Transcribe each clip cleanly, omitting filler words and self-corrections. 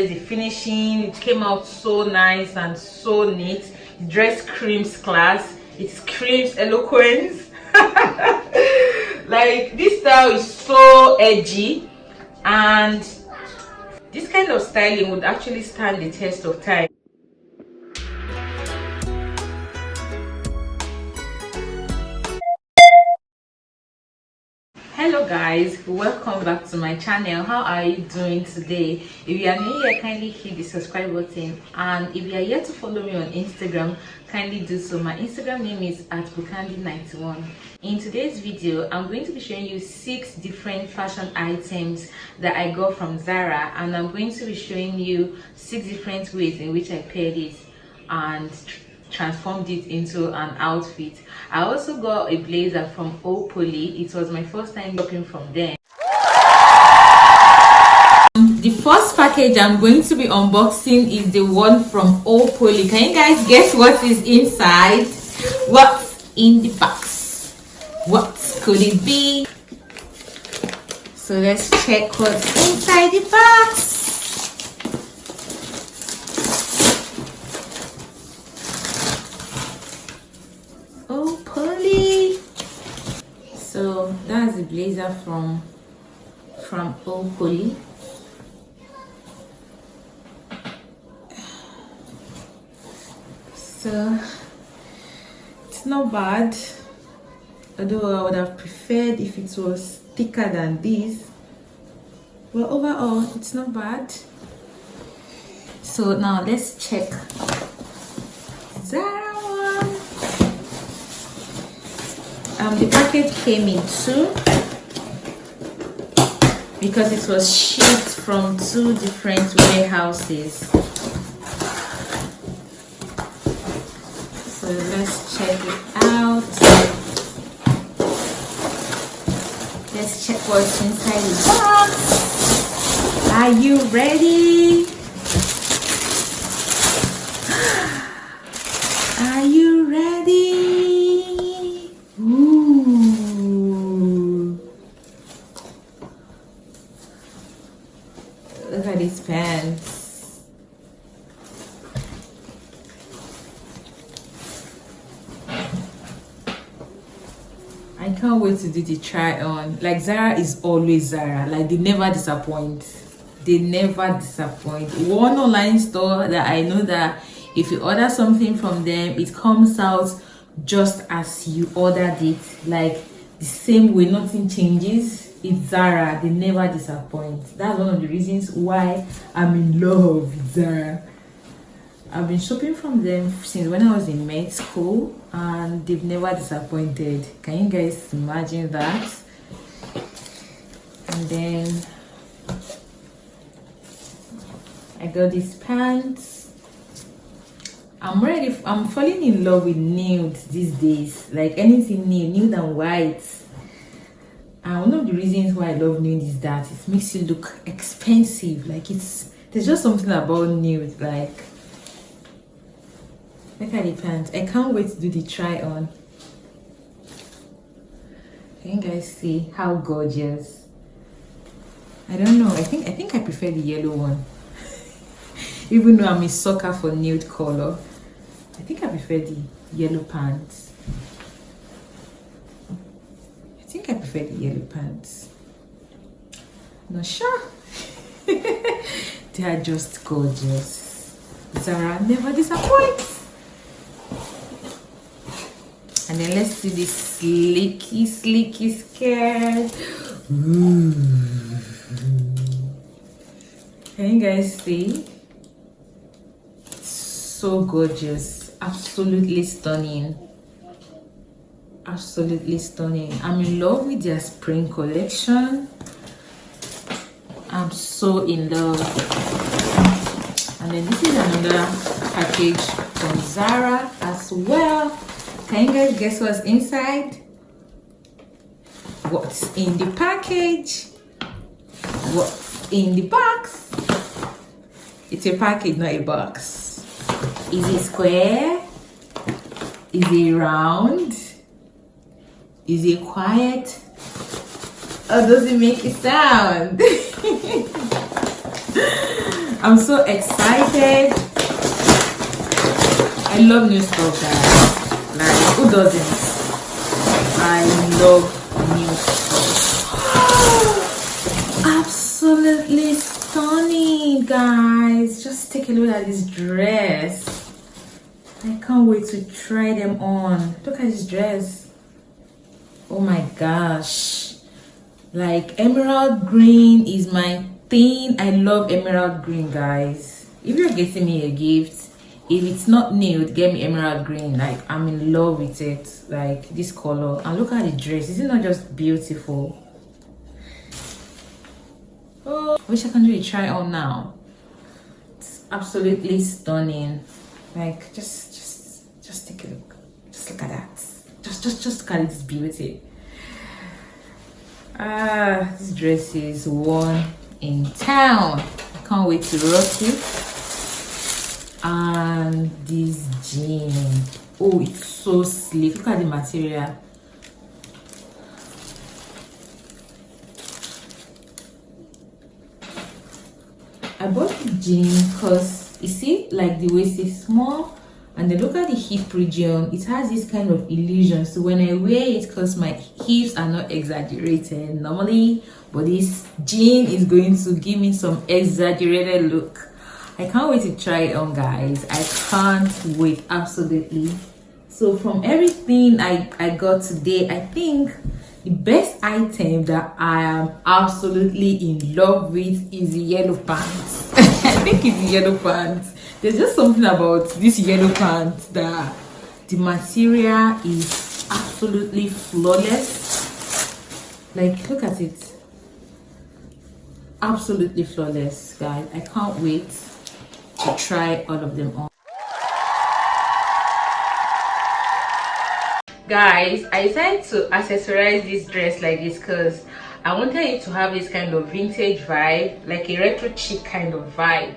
The finishing, it came out so nice and so neat. The dress screams class, it screams eloquence. Like, this style is so edgy, and this kind of styling would actually stand the test of time. Hello guys, welcome back to my channel. How are you doing today? If you are new here, kindly hit the subscribe button, and if you are yet to follow me on Instagram, kindly do so. My Instagram name is @Bucandy91. In today's video, I'm going to be showing you 6 different fashion items that I got from Zara, and I'm going to be showing you 6 different ways in which I paired it and transformed it into an outfit. I also got a blazer from POLLY. It was my first time shopping from them. The first package I'm going to be unboxing is the one from POLLY. Can you guys guess what is inside? What's in the box? What could it be? So let's check what's inside the box. POLLY. So that's the blazer from POLLY. So it's not bad, although I would have preferred if it was thicker than this, but overall it's not bad. So now let's check Zara one. The package came in 2 because it was shipped from 2 different warehouses. So let's check it out. Let's check what's inside the box. Are you ready? Are you ready? Look at these pants. I can't wait to do the try on. Like, Zara is always Zara. Like, they never disappoint. They never disappoint. One online store that I know that if you order something from them, it comes out just as you ordered it. Like, the same way, nothing changes. It's Zara. They never disappoint. That's one of the reasons why I'm in love with Zara. I've been shopping from them since when I was in med school, and they've never disappointed. Can you guys imagine that? And then I got these pants. I'm falling in love with nudes these days. Like, anything nude and white. And one of the reasons why I love nude is that it makes you look expensive. Like, there's just something about nude. Like, look at the pants. I can't wait to do the try on. Can you guys see how gorgeous? I don't know. I think I prefer the yellow one. Even though I'm a sucker for nude color, I think I prefer the yellow pants. I prefer the yellow pants. Not sure. They are just gorgeous. Zara never disappoints. And then let's see this sleeky skirt. Ooh. Can you guys see? So gorgeous. Absolutely stunning. Absolutely stunning. I'm in love with their spring collection. I'm so in love. And then this is another package from Zara as well. Can you guys guess what's inside? What's in the package? What's in the box? It's a package, not a box. Is it square? Is it round? Is it quiet? Or does it make a sound? I'm so excited. I love new stuff, guys. Like, who doesn't? I love new stuff. Absolutely stunning, guys. Just take a look at this dress. I can't wait to try them on. Look at this dress. Oh my gosh. Like, emerald green is my thing. I love emerald green, guys. If you're getting me a gift, if it's not nude, get me emerald green. Like, I'm in love with it. Like, this color. And look at the dress. Is it not just beautiful? Oh, I wish I can do a try on now. It's absolutely stunning. Like, just take a look. Just look at that. Just look at this beauty. This dress is one in town. I can't wait to rock it. And this jean, oh, it's so sleek. Look at the material. I bought the jean because you see, like, the waist is small, and then look at the hip region. It has this kind of illusion, so when I wear it, because my hips are not exaggerated normally, but this jean is going to give me some exaggerated look. I can't wait to try it on, guys. I can't wait, absolutely. So from everything I got today, I think the best item that I am absolutely in love with is the yellow pants. I think it's the yellow pants. There's just something about this yellow pants that the material is absolutely flawless. Like, look at it. Absolutely flawless, guys. I can't wait to try all of them on. Guys, I decided to accessorize this dress like this because I wanted it to have this kind of vintage vibe, like a retro chic kind of vibe,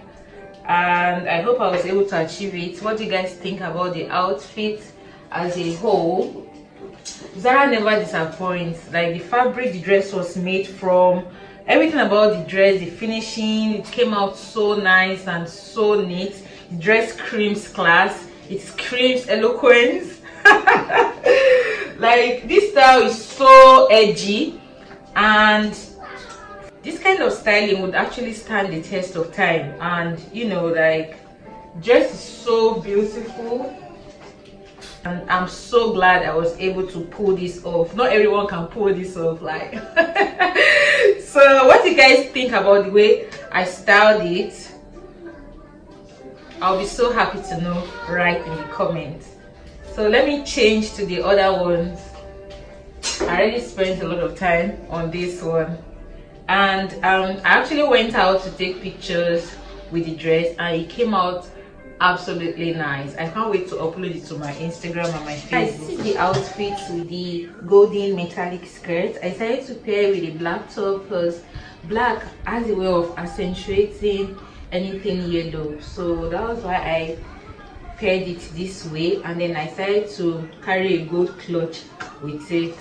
and I hope I was able to achieve it. What do you guys think about the outfit as a whole? Zara never disappoints. Like, the fabric the dress was made from, everything about the dress, the finishing, it came out so nice and so neat. The dress screams class, it screams eloquence. Like, this style is so edgy, and this kind of styling would actually stand the test of time. And you know, like, dress is so beautiful, and I'm so glad I was able to pull this off. Not everyone can pull this off, like. So what do you guys think about the way I styled it? I'll be so happy to know right in the comments. So let me change to the other ones. I already spent a lot of time on this one, and I actually went out to take pictures with the dress, and it came out absolutely nice. I can't wait to upload it to my Instagram and my Facebook. I see the outfit with the golden metallic skirt. I decided to pair with a black top because black has a way of accentuating anything yellow, so that was why I paired it this way. And then I decided to carry a gold clutch with it,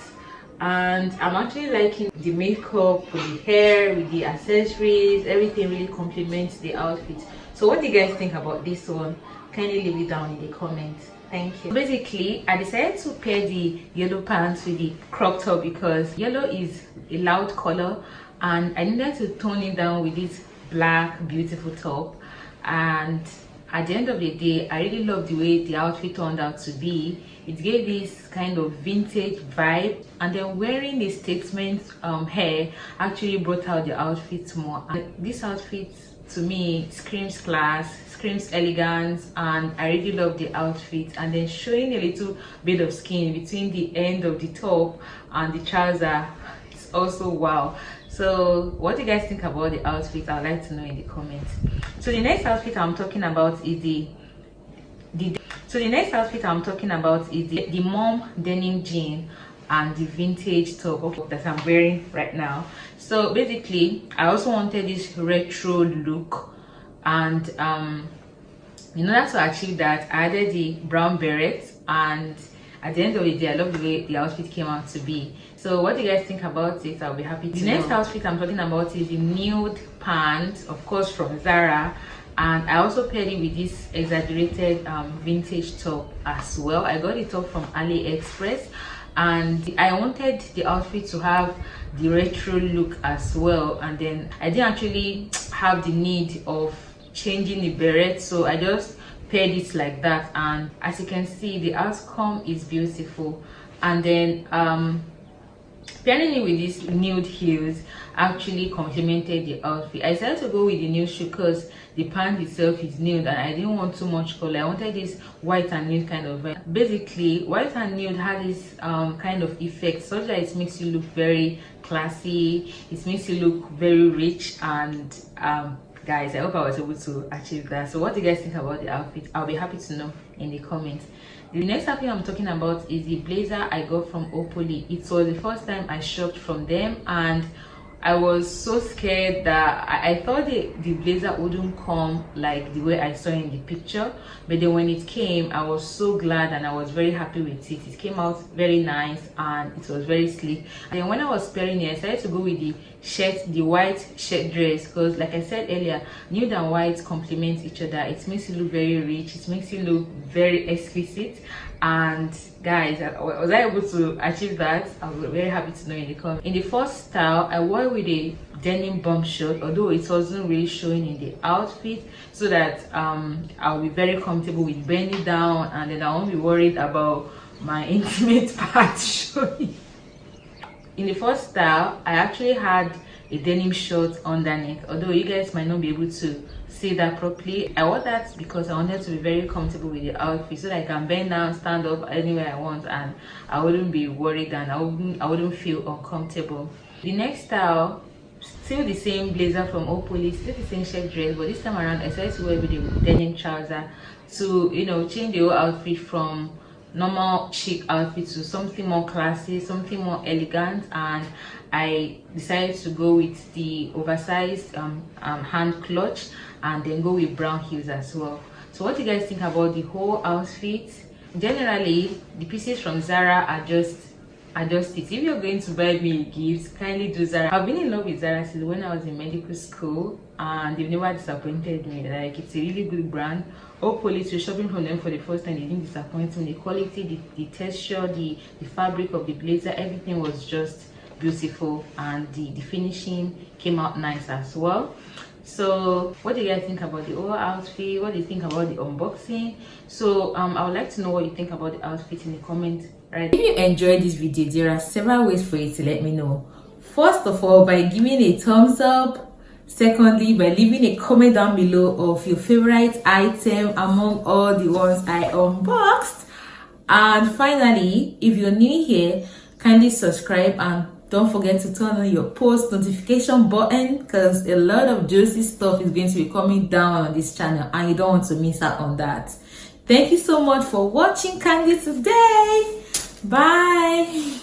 and I'm actually liking the makeup with the hair, with the accessories. Everything really complements the outfit. So what do you guys think about this one? Kindly leave it down in the comments. Thank you. Basically, I decided to pair the yellow pants with the crop top because yellow is a loud color, and I needed to tone it down with this black beautiful top. And at the end of the day, I really love the way the outfit turned out to be. It gave this kind of vintage vibe, and then wearing the statement hair actually brought out the outfit more. And this outfit to me screams class, screams elegance, and I really love the outfit. And then showing a little bit of skin between the end of the top and the trouser, it's also wow. So what do you guys think about the outfit? I'd like to know in the comments. So the next outfit I'm talking about is the mom denim jean and the vintage top that I'm wearing right now. So basically, I also wanted this retro look, and in order to achieve that, I added the brown beret, and at the end of the day, I love the way the outfit came out to be. So what do you guys think about it? I'll be happy to know. The next outfit I'm talking about is the nude pants, of course, from Zara. And I also paired it with this exaggerated vintage top as well. I got the top from AliExpress, and I wanted the outfit to have the retro look as well, and then I didn't actually have the need of changing the beret, so I just paired it like that. And as you can see, the outcome is beautiful. And then pairing it with these nude heels actually complemented the outfit. I decided to go with the nude shoe because the pant itself is nude and I didn't want too much color. I wanted this white and nude kind of vibe. Basically, white and nude had this kind of effect such that it makes you look very classy, it makes you look very rich. And guys, I hope I was able to achieve that. So what do you guys think about the outfit? I'll be happy to know in the comments. The next outfit I'm talking about is the blazer I got from POLLY. It was the first time I shopped from them, and I was so scared that I thought the blazer wouldn't come like the way I saw in the picture, but then when it came, I was so glad and I was very happy with it. It came out very nice and it was very sleek. And then when I was pairing it, I decided to go with the shirt, the white shirt dress, because like I said earlier, nude and white complement each other. It makes you look very rich, it makes you look very exquisite. And guys, was I able to achieve that? I was very happy to know in the comments. In the first style, I wore with a denim bump short, although it wasn't really showing in the outfit, so that I'll be very comfortable with bending down, and then I won't be worried about my intimate parts showing. In the first style, I actually had a denim short underneath, although you guys might not be able to see that properly. I wore that because I wanted to be very comfortable with the outfit, so that I can bend down, stand up anywhere I want, and I wouldn't be worried and I wouldn't feel uncomfortable. The next style, still the same blazer from POLLY, still the same shirt dress, but this time around I decided to wear with the denim trouser to, you know, change the whole outfit from normal chic outfit to something more classy, something more elegant. And I decided to go with the oversized hand clutch, and then go with brown heels as well. So what do you guys think about the whole outfit? Generally, the pieces from Zara are just it. If you're going to buy me a gift, kindly do Zara. I've been in love with Zara since when I was in medical school, and they've never disappointed me. Like, it's a really good brand. POLLY, to shopping from them for the first time, they didn't disappoint me. The quality, the texture, the fabric of the blazer, everything was just beautiful, and the finishing came out nice as well. So what do you guys think about the whole outfit? What do you think about the unboxing? So I would like to know what you think about the outfit in the comments. Right, if you enjoyed this video, there are several ways for you to let me know. First of all, by giving a thumbs up. Secondly, by leaving a comment down below of your favorite item among all the ones I unboxed. And finally, if you're new here, kindly subscribe and don't forget to turn on your post notification button, because a lot of juicy stuff is going to be coming down on this channel and you don't want to miss out on that. Thank you so much for watching Candy today. Bye.